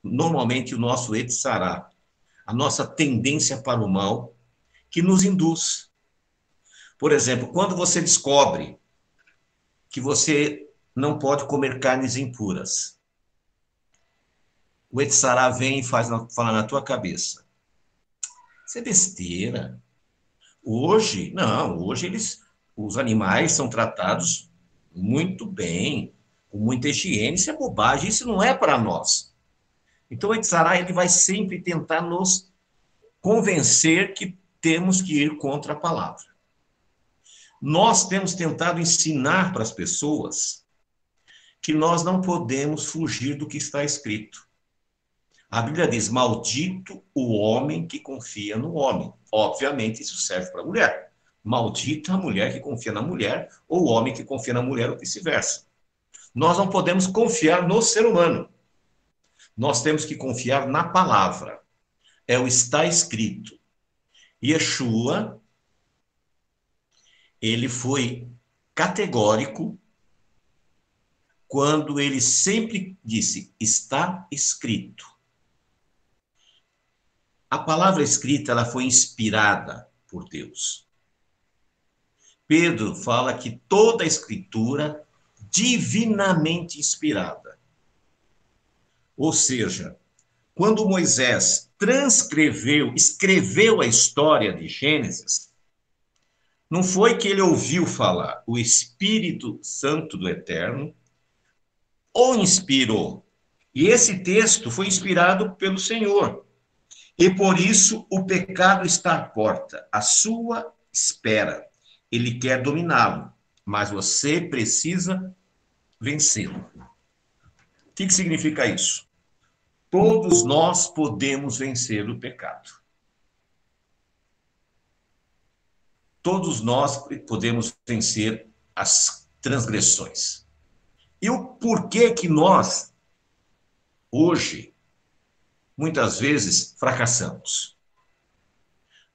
normalmente o nosso Etzará, a nossa tendência para o mal, que nos induz. Por exemplo, quando você descobre que você não pode comer carnes impuras, o Etzará vem e fala na tua cabeça: isso é besteira. Hoje, não, hoje os animais são tratados muito bem, com muita higiene, isso é bobagem, isso não é para nós. Então, o Etzará, ele vai sempre tentar nos convencer que temos que ir contra a palavra. Nós temos tentado ensinar para as pessoas que nós não podemos fugir do que está escrito. A Bíblia diz: maldito o homem que confia no homem. Obviamente, isso serve para a mulher. Maldita a mulher que confia na mulher, ou o homem que confia na mulher, ou vice-versa. Nós não podemos confiar no ser humano. Nós temos que confiar na palavra. É o está escrito. Yeshua, ele foi categórico quando ele sempre disse: está escrito. A palavra escrita, ela foi inspirada por Deus. Pedro fala que toda a escritura divinamente inspirada. Ou seja, quando Moisés escreveu a história de Gênesis, não foi que ele ouviu falar, o Espírito Santo do Eterno o inspirou. E esse texto foi inspirado pelo Senhor. E por isso o pecado está à porta, à sua espera. Ele quer dominá-lo, mas você precisa vencê-lo. O que significa isso? Todos nós podemos vencer o pecado. Todos nós podemos vencer as transgressões. E o porquê que nós, hoje, muitas vezes fracassamos?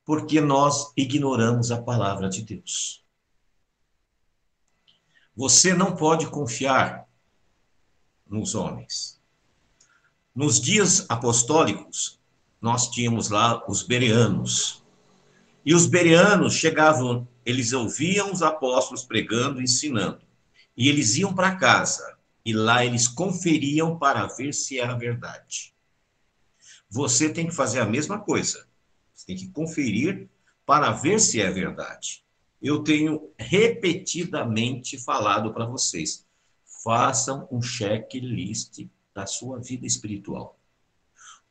Porque nós ignoramos a palavra de Deus. Você não pode confiar nos homens. Nos dias apostólicos, nós tínhamos lá os bereanos. E os bereanos chegavam, eles ouviam os apóstolos pregando, ensinando. E eles iam para casa. E lá eles conferiam para ver se era verdade. Você tem que fazer a mesma coisa. Você tem que conferir para ver se é verdade. Eu tenho repetidamente falado para vocês: façam um checklist da sua vida espiritual.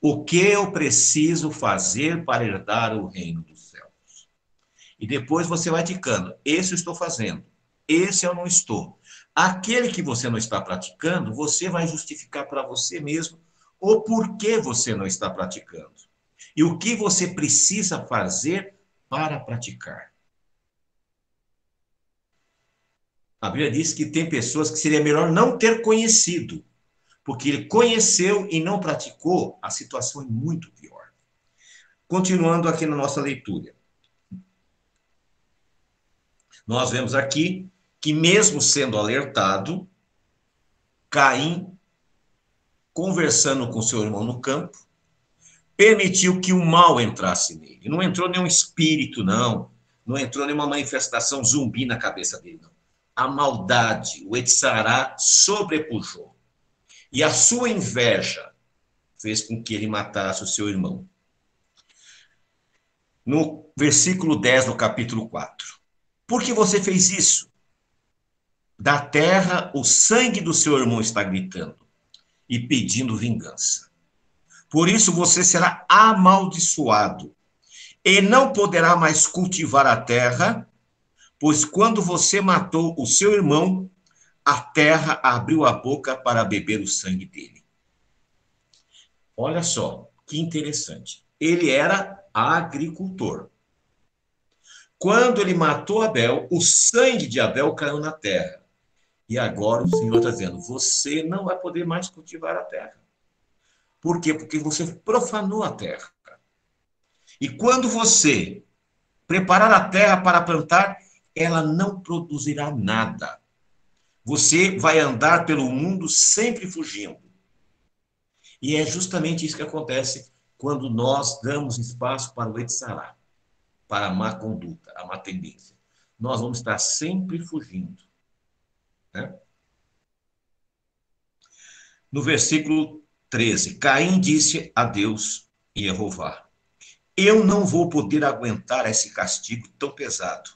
O que eu preciso fazer para herdar o reino dos céus? E depois você vai ticando: esse eu estou fazendo, esse eu não estou. Aquele que você não está praticando, você vai justificar para você mesmo o porquê você não está praticando. E o que você precisa fazer para praticar. A Bíblia diz que tem pessoas que seria melhor não ter conhecido, porque ele conheceu e não praticou, a situação é muito pior. Continuando aqui na nossa leitura. Nós vemos aqui que, mesmo sendo alertado, Caim, conversando com seu irmão no campo, permitiu que o mal entrasse nele. Não entrou nenhum espírito, não. Não entrou nenhuma manifestação zumbi na cabeça dele, não. A maldade, o Etzará, sobrepujou. E a sua inveja fez com que ele matasse o seu irmão. No versículo 10 do capítulo 4. Por que você fez isso? Da terra, o sangue do seu irmão está gritando e pedindo vingança. Por isso você será amaldiçoado e não poderá mais cultivar a terra, pois quando você matou o seu irmão, a terra abriu a boca para beber o sangue dele. Olha só, que interessante. Ele era agricultor. Quando ele matou Abel, o sangue de Abel caiu na terra. E agora o Senhor está dizendo: você não vai poder mais cultivar a terra. Por quê? Porque você profanou a terra. E quando você preparar a terra para plantar, ela não produzirá nada. Você vai andar pelo mundo sempre fugindo. E é justamente isso que acontece quando nós damos espaço para o Etzará, para a má conduta, a má tendência. Nós vamos estar sempre fugindo. Né? No versículo 13, Caim disse a Deus e Jeová: eu não vou poder aguentar esse castigo tão pesado.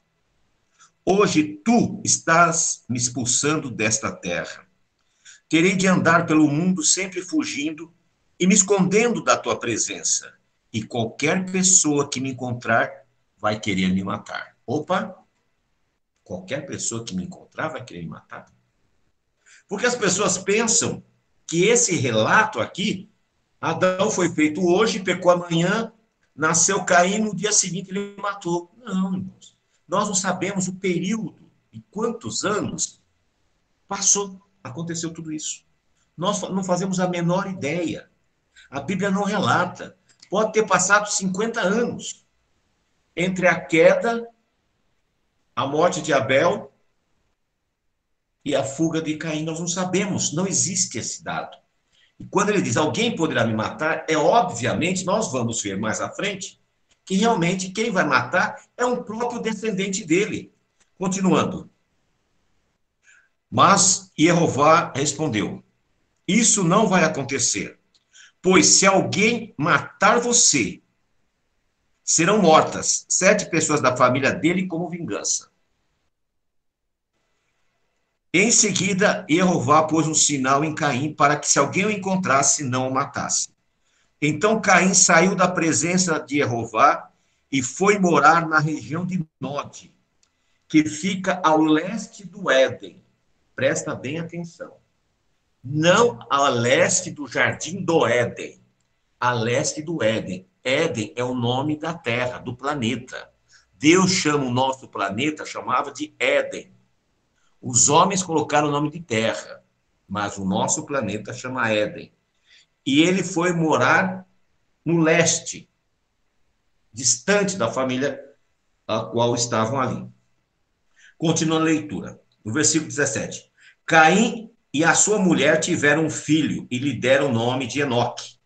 Hoje tu estás me expulsando desta terra. Terei de andar pelo mundo sempre fugindo e me escondendo da tua presença. E qualquer pessoa que me encontrar vai querer me matar. Opa! Qualquer pessoa que me encontrar vai querer me matar? Porque as pessoas pensam que esse relato aqui, Adão foi feito hoje, pecou amanhã, nasceu Caim, no dia seguinte ele matou. Não, irmãos. Nós não sabemos o período e quantos anos passou, aconteceu tudo isso. Nós não fazemos a menor ideia. A Bíblia não relata. Pode ter passado 50 anos entre a queda, a morte de Abel e a fuga de Caim. Nós não sabemos, não existe esse dado. E quando ele diz alguém poderá me matar, é obviamente, nós vamos ver mais à frente, que realmente quem vai matar é um próprio descendente dele. Continuando. Mas Jeová respondeu: isso não vai acontecer, pois se alguém matar você, serão mortas 7 pessoas da família dele como vingança. Em seguida, Jeová pôs um sinal em Caim para que, se alguém o encontrasse, não o matasse. Então Caim saiu da presença de Jeová e foi morar na região de Nod, que fica ao leste do Éden. Presta bem atenção. Não a leste do jardim do Éden, a leste do Éden. Éden é o nome da terra, do planeta. Deus chama o nosso planeta, chamava de Éden. Os homens colocaram o nome de terra, mas o nosso planeta chama Éden. E ele foi morar no leste, distante da família a qual estavam ali. Continua a leitura. No versículo 17. Caim e a sua mulher tiveram um filho e lhe deram o nome de Enoque.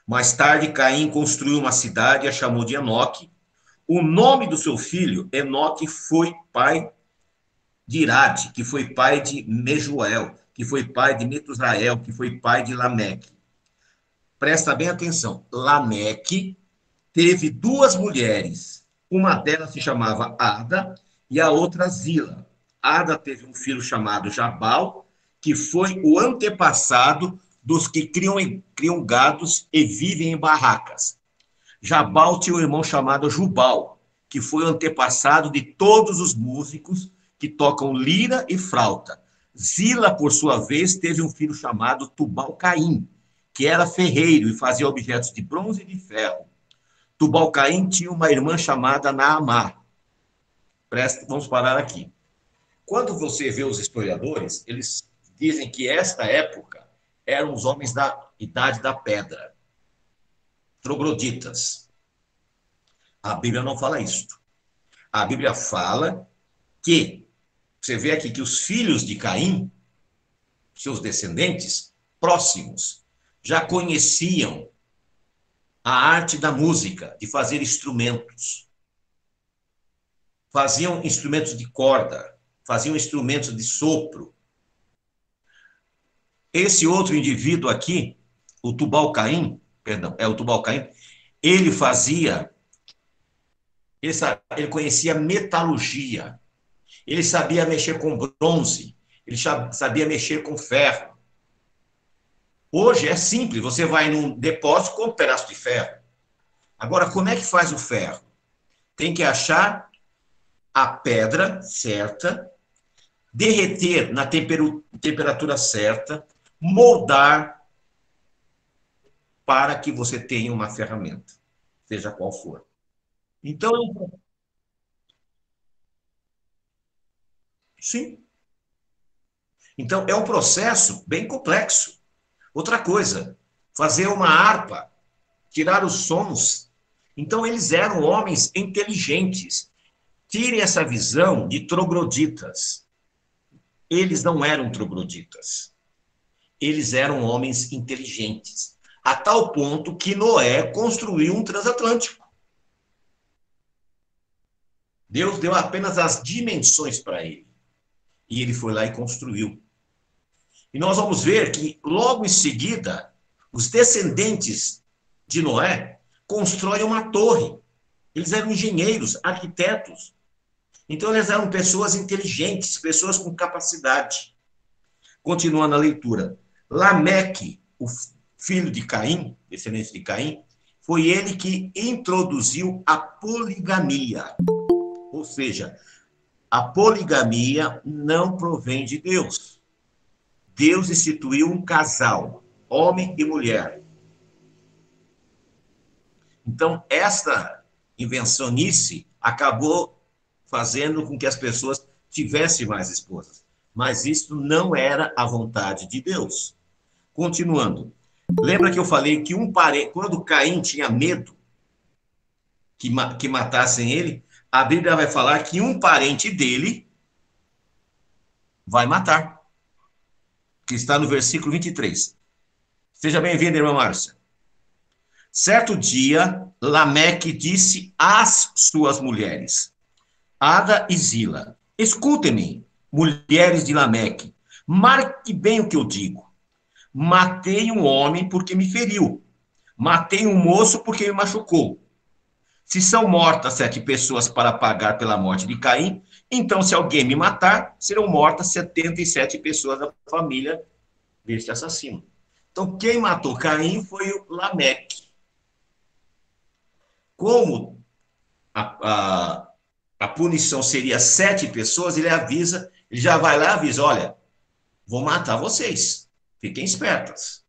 Mais tarde, Caim construiu uma cidade e a chamou de Enoque. O nome do seu filho, Enoque, foi pai de Irade, que foi pai de Mejuel, que foi pai de Metusael, que foi pai de Lameque. Presta bem atenção. Lameque teve 2 mulheres. Uma delas se chamava Ada e a outra Zila. Ada teve um filho chamado Jabal, que foi o antepassado dos que criam gados e vivem em barracas. Jabal tinha um irmão chamado Jubal, que foi o antepassado de todos os músicos que tocam lira e flauta. Zila, por sua vez, teve um filho chamado Tubal-Caim, que era ferreiro e fazia objetos de bronze e de ferro. Tubal-Caim tinha uma irmã chamada Naamá. Vamos parar aqui. Quando você vê os historiadores, eles dizem que esta época eram os homens da idade da pedra, trogloditas. A Bíblia não fala isso. A Bíblia fala que, você vê aqui que os filhos de Caim, seus descendentes próximos, já conheciam a arte da música, de fazer instrumentos. Faziam instrumentos de corda, faziam instrumentos de sopro. Esse outro indivíduo aqui, o Tubal-Caim, o Tubal-Caim, ele fazia, ele conhecia metalurgia, ele sabia mexer com bronze, ele sabia mexer com ferro. Hoje é simples, você vai num depósito com um pedaço de ferro. Agora, como é que faz o ferro? Tem que achar a pedra certa, derreter na temperatura certa, moldar para que você tenha uma ferramenta, seja qual for. Então, sim. Então, é um processo bem complexo. Outra coisa, fazer uma harpa, tirar os sons. Então, eles eram homens inteligentes. Tirem essa visão de trogloditas. Eles não eram trogloditas. Eles eram homens inteligentes. a tal ponto que Noé construiu um transatlântico. Deus deu apenas as dimensões para ele. E ele foi lá e construiu. E nós vamos ver que, logo em seguida, os descendentes de Noé constroem uma torre. Eles eram engenheiros, arquitetos. Então, eles eram pessoas inteligentes, pessoas com capacidade. Continuando a leitura. Lameque, o filho de Caim, descendente de Caim, foi ele que introduziu a poligamia. Ou seja, a poligamia não provém de Deus. Deus instituiu um casal, homem e mulher. Então, esta invencionice acabou fazendo com que as pessoas tivessem mais esposas. Mas isso não era a vontade de Deus. Continuando. Lembra que eu falei que quando Caim tinha medo que matassem ele, a Bíblia vai falar que um parente dele vai matar. Que está no versículo 23. Seja bem-vinda, irmã Márcia. Certo dia, Lameque disse às suas mulheres, Ada e Zila, escutem-me, mulheres de Lameque, marque bem o que eu digo. Matei um homem porque me feriu. Matei um moço porque me machucou. Se são mortas 7 pessoas para pagar pela morte de Caim, então, se alguém me matar, serão mortas 77 pessoas da família deste assassino. Então, quem matou Caim foi o Lameque. Como a punição seria 7 pessoas, ele já vai lá e avisa, olha, vou matar vocês, fiquem espertas.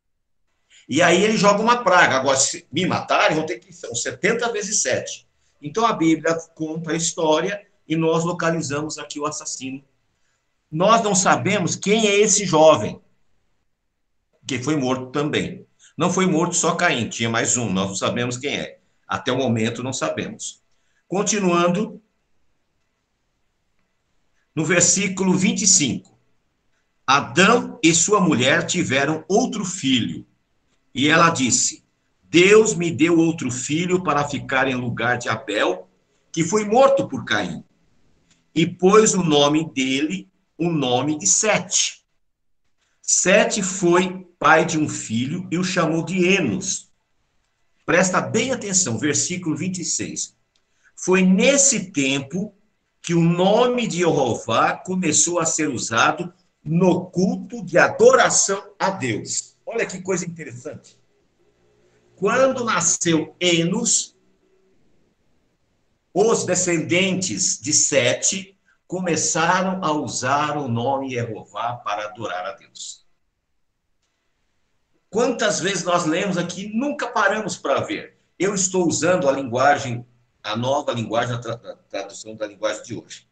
E aí ele joga uma praga, agora se me matarem, vão ter que ser 70 vezes 7. Então a Bíblia conta a história e nós localizamos aqui o assassino. Nós não sabemos quem é esse jovem, que foi morto também. Não foi morto só Caim, tinha mais um, nós não sabemos quem é. Até o momento não sabemos. Continuando, no versículo 25. Adão e sua mulher tiveram outro filho. E ela disse, Deus me deu outro filho para ficar em lugar de Abel, que foi morto por Caim. E pôs o nome dele, o nome de Sete. Sete foi pai de um filho e o chamou de Enos. Presta bem atenção, versículo 26. Foi nesse tempo que o nome de Jeová começou a ser usado no culto de adoração a Deus. Olha que coisa interessante. Quando nasceu Enos, os descendentes de Sete começaram a usar o nome Jeová para adorar a Deus. Quantas vezes nós lemos aqui, nunca paramos para ver. Eu estou usando a nova linguagem, a tradução da linguagem de hoje.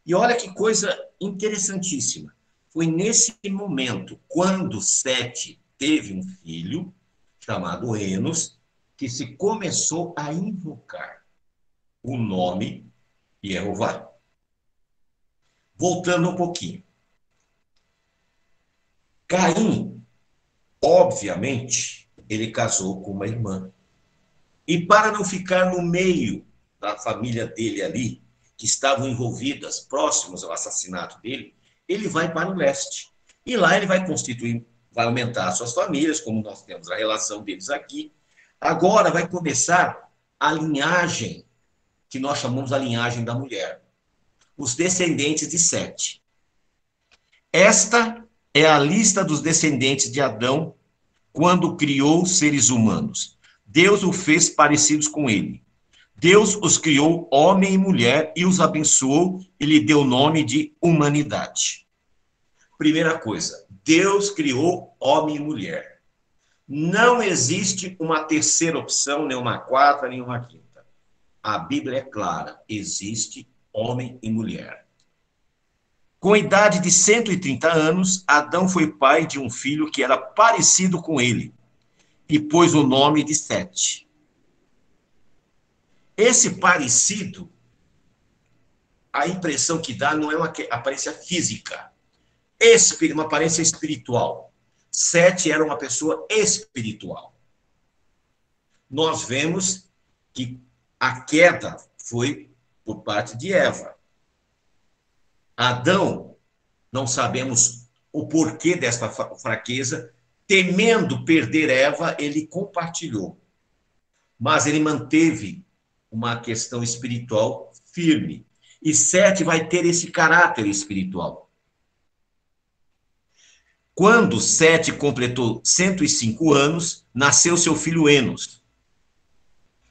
E olha que coisa interessantíssima. Foi nesse momento, quando Sete teve um filho, chamado Enos, que se começou a invocar o nome Jeová. Voltando um pouquinho. Caim, obviamente, ele casou com uma irmã. E para não ficar no meio da família dele ali, que estavam envolvidas, próximos ao assassinato dele, ele vai para o leste. E lá ele vai aumentar as suas famílias, como nós temos a relação deles aqui. Agora vai começar a linhagem, que nós chamamos a linhagem da mulher. Os descendentes de Sete. Esta é a lista dos descendentes de Adão quando criou seres humanos. Deus o fez parecidos com ele. Deus os criou homem e mulher e os abençoou e lhe deu o nome de humanidade. Primeira coisa, Deus criou homem e mulher. Não existe uma terceira opção, nem uma quarta, nem uma quinta. A Bíblia é clara, existe homem e mulher. Com a idade de 130 anos, Adão foi pai de um filho que era parecido com ele e pôs o nome de Sete. Esse parecido, a impressão que dá não é uma aparência física, uma aparência espiritual. Sete era uma pessoa espiritual. nós vemos que a queda foi por parte de Eva. Adão, não sabemos o porquê desta fraqueza, temendo perder Eva, ele compartilhou. Mas ele manteve uma questão espiritual firme. E Sete vai ter esse caráter espiritual. Quando Sete completou 105 anos, nasceu seu filho Enos.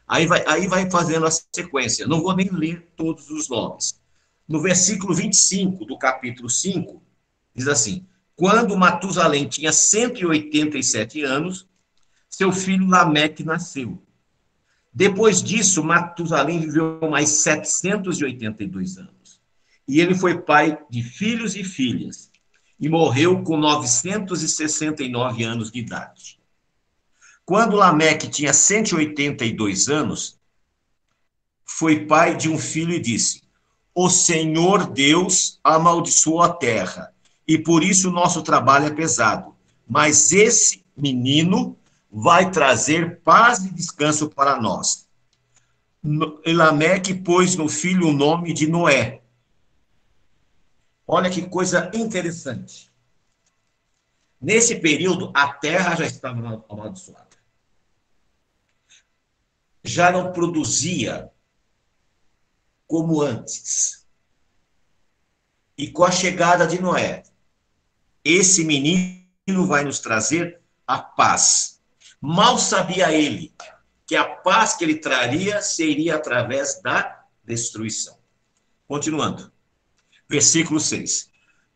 Aí vai fazendo a sequência. Não vou nem ler todos os nomes. No versículo 25 do capítulo 5, diz assim: quando Matusalém tinha 187 anos, seu filho Lameque nasceu. Depois disso, Matusalém viveu mais 782 anos. E ele foi pai de filhos e filhas. E morreu com 969 anos de idade. Quando Lameque tinha 182 anos, foi pai de um filho e disse: o Senhor Deus amaldiçoou a terra, e por isso o nosso trabalho é pesado. Mas esse menino vai trazer paz e descanso para nós. Lameque pôs no filho o nome de Noé. Olha que coisa interessante. Nesse período, a terra já estava amaldiçoada. Já não produzia como antes. E com a chegada de Noé, esse menino vai nos trazer a paz. Mal sabia ele que a paz que ele traria seria através da destruição. Continuando. Versículo 6.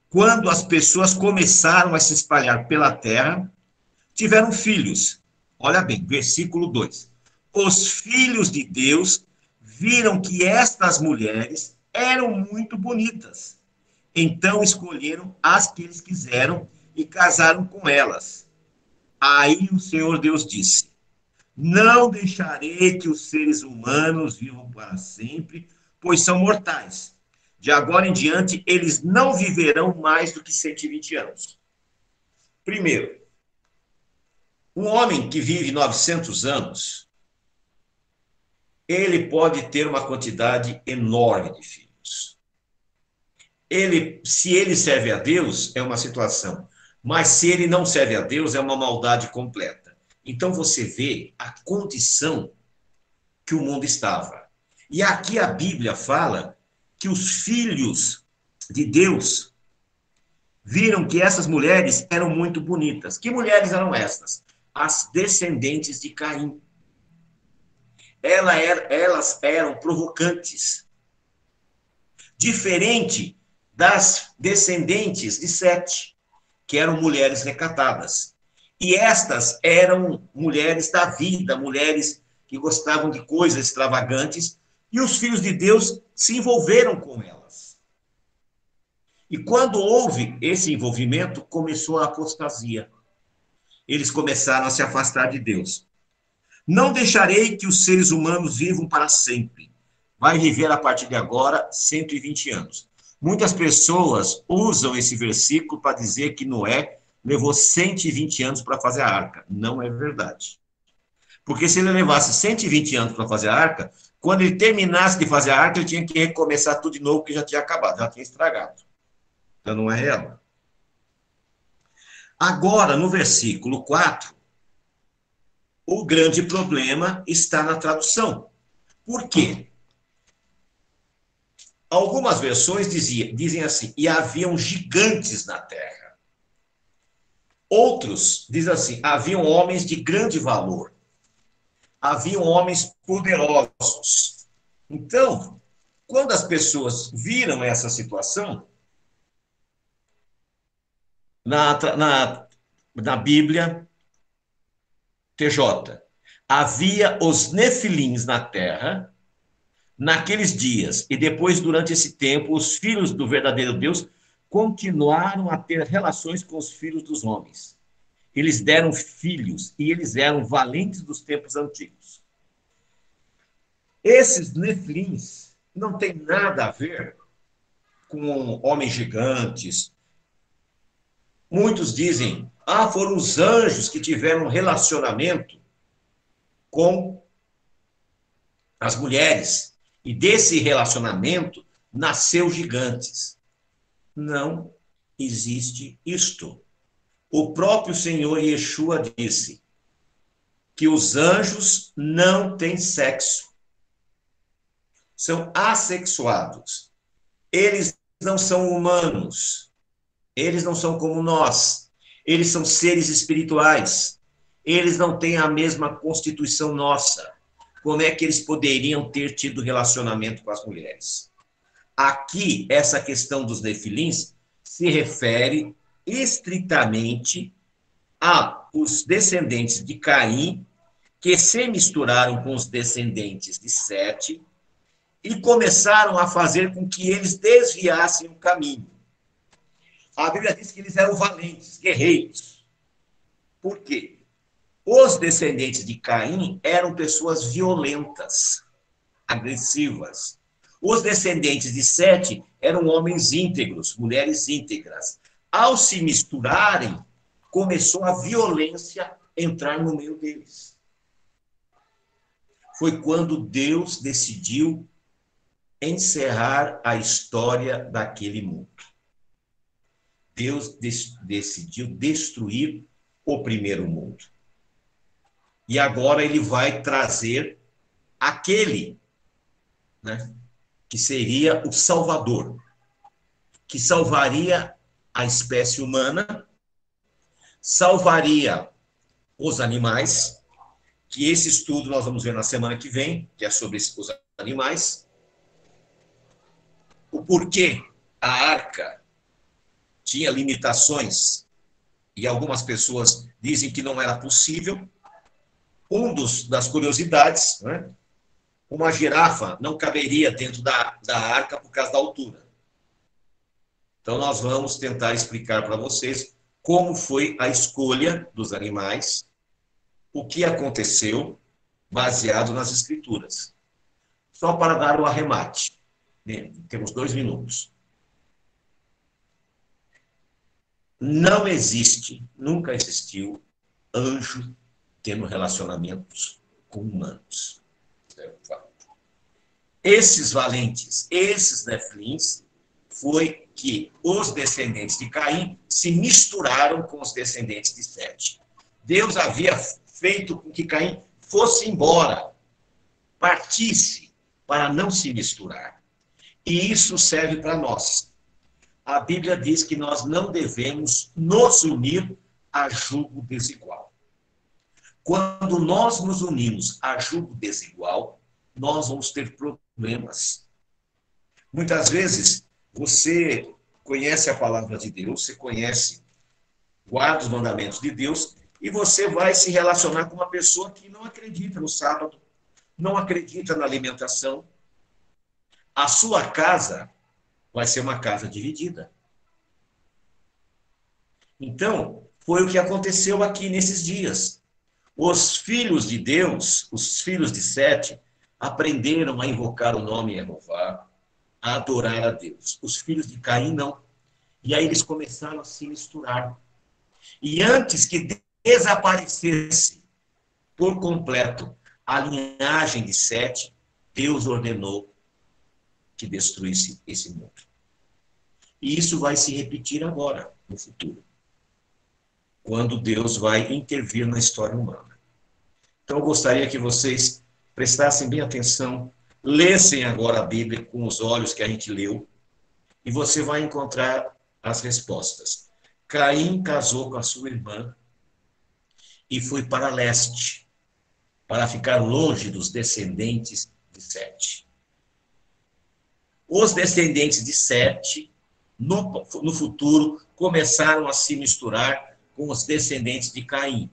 Quando as pessoas começaram a se espalhar pela terra, tiveram filhos. Olha bem, versículo 2. Os filhos de Deus viram que estas mulheres eram muito bonitas. Então escolheram as que eles quiseram e casaram com elas. Aí o Senhor Deus disse: não deixarei que os seres humanos vivam para sempre, pois são mortais. De agora em diante, eles não viverão mais do que 120 anos. Primeiro, um homem que vive 900 anos, ele pode ter uma quantidade enorme de filhos. Se ele serve a Deus, é uma situação. Mas se ele não serve a Deus, é uma maldade completa. Então você vê a condição que o mundo estava. E aqui a Bíblia fala que os filhos de Deus viram que essas mulheres eram muito bonitas. Que mulheres eram essas? As descendentes de Caim. Elas eram provocantes. Diferente das descendentes de Sete, que eram mulheres recatadas. E estas eram mulheres da vida, mulheres que gostavam de coisas extravagantes, e os filhos de Deus se envolveram com elas. E quando houve esse envolvimento, começou a apostasia. Eles começaram a se afastar de Deus. Não deixarei que os seres humanos vivam para sempre. Vai viver a partir de agora 120 anos. Muitas pessoas usam esse versículo para dizer que Noé levou 120 anos para fazer a arca. Não é verdade. Porque se ele levasse 120 anos para fazer a arca, quando ele terminasse de fazer a arca, ele tinha que recomeçar tudo de novo, porque já tinha acabado, já tinha estragado. Então não é real. Agora, no versículo 4, o grande problema está na tradução. Por quê? Algumas versões dizem assim: e haviam gigantes na terra. Outros dizem assim: haviam homens de grande valor. Haviam homens poderosos. Então, quando as pessoas viram essa situação, na Bíblia, TJ, havia os nefilins na terra, naqueles dias, e depois, durante esse tempo, os filhos do verdadeiro Deus continuaram a ter relações com os filhos dos homens. Eles deram filhos, e eles eram valentes dos tempos antigos. Esses nefilins não têm nada a ver com homens gigantes. Muitos dizem, foram os anjos que tiveram um relacionamento com as mulheres. E desse relacionamento nasceu gigantes. Não existe isto. O próprio Senhor Yeshua disse que os anjos não têm sexo. São assexuados. Eles não são humanos. Eles não são como nós. Eles são seres espirituais. Eles não têm a mesma constituição nossa. Como é que eles poderiam ter tido relacionamento com as mulheres? Aqui, essa questão dos nefilins se refere estritamente aos descendentes de Caim, que se misturaram com os descendentes de Sete e começaram a fazer com que eles desviassem o caminho. A Bíblia diz que eles eram valentes, guerreiros. Por quê? Os descendentes de Caim eram pessoas violentas, agressivas. Os descendentes de Sete eram homens íntegros, mulheres íntegras. Ao se misturarem, começou a violência entrar no meio deles. Foi quando Deus decidiu encerrar a história daquele mundo. Deus decidiu destruir o primeiro mundo. E agora ele vai trazer aquele, né, que seria o Salvador, que salvaria a espécie humana, salvaria os animais, que esse estudo nós vamos ver na semana que vem, que é sobre os animais, o porquê a arca tinha limitações, e algumas pessoas dizem que não era possível. Das curiosidades, né? Uma girafa não caberia dentro da arca por causa da altura. Então, nós vamos tentar explicar para vocês como foi a escolha dos animais, o que aconteceu, baseado nas escrituras. Só para dar o arremate. Temos 2 minutos. Não existe, nunca existiu, anjo tendo relacionamentos com humanos. Esses valentes, esses nefilins, foi que os descendentes de Caim se misturaram com os descendentes de Sete. Deus havia feito com que Caim fosse embora, partisse, para não se misturar. E isso serve para nós. A Bíblia diz que nós não devemos nos unir a julgo desigual. Quando nós nos unimos a julgo desigual, nós vamos ter problemas. Muitas vezes, você conhece a palavra de Deus, você conhece, guarda os mandamentos de Deus, e você vai se relacionar com uma pessoa que não acredita no sábado, não acredita na alimentação. A sua casa vai ser uma casa dividida. Então, foi o que aconteceu aqui nesses dias. Os filhos de Deus, os filhos de Sete, aprenderam a invocar o nome Jeová, a adorar a Deus. Os filhos de Caim não. E aí eles começaram a se misturar. E antes que desaparecesse por completo a linhagem de Sete, Deus ordenou que destruísse esse mundo. E isso vai se repetir agora, no futuro, quando Deus vai intervir na história humana. Então, eu gostaria que vocês prestassem bem atenção, lessem agora a Bíblia com os olhos que a gente leu, e você vai encontrar as respostas. Caim casou com a sua irmã e foi para leste, para ficar longe dos descendentes de Sete. Os descendentes de Sete, no futuro, começaram a se misturar com os descendentes de Caim.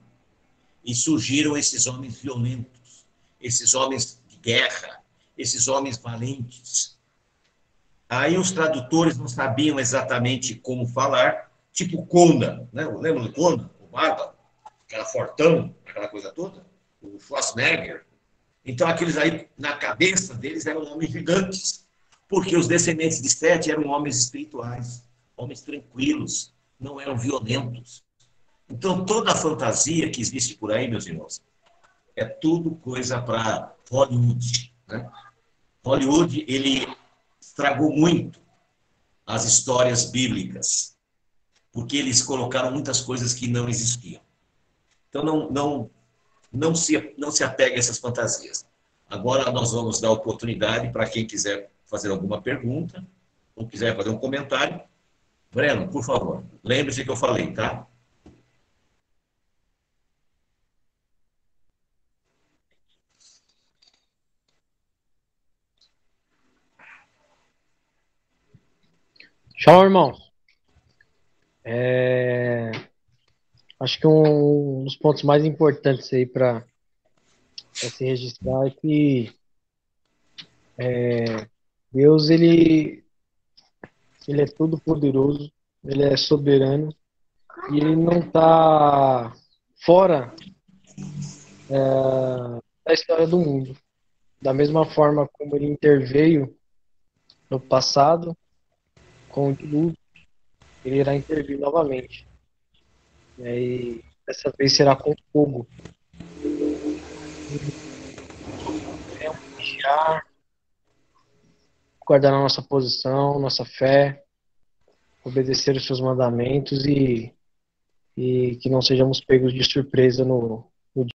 E surgiram esses homens violentos, esses homens de guerra, esses homens valentes. Aí os tradutores não sabiam exatamente como falar, tipo Conan, né? Lembra do Conan, o bárbaro? Aquela fortão, aquela coisa toda? O Schwarzenegger. Então, aqueles aí, na cabeça deles, eram homens gigantes, porque os descendentes de Sete eram homens espirituais, homens tranquilos, não eram violentos. Então, toda a fantasia que existe por aí, meus irmãos, é tudo coisa para Hollywood, né? Hollywood, ele estragou muito as histórias bíblicas, porque eles colocaram muitas coisas que não existiam. Então, não se apegue a essas fantasias. Agora, nós vamos dar oportunidade para quem quiser fazer alguma pergunta ou quiser fazer um comentário. Breno, por favor, lembre-se que eu falei, tá? Tchau, irmão. Acho que um dos pontos mais importantes aí para se registrar é que Deus, ele é todo poderoso, ele é soberano e ele não está fora da história do mundo. Da mesma forma como ele interveio no passado com o dilúvio, ele irá intervir novamente. E dessa vez será com fogo. Devemos vigiar, guardar a nossa posição, nossa fé, obedecer os seus mandamentos e que não sejamos pegos de surpresa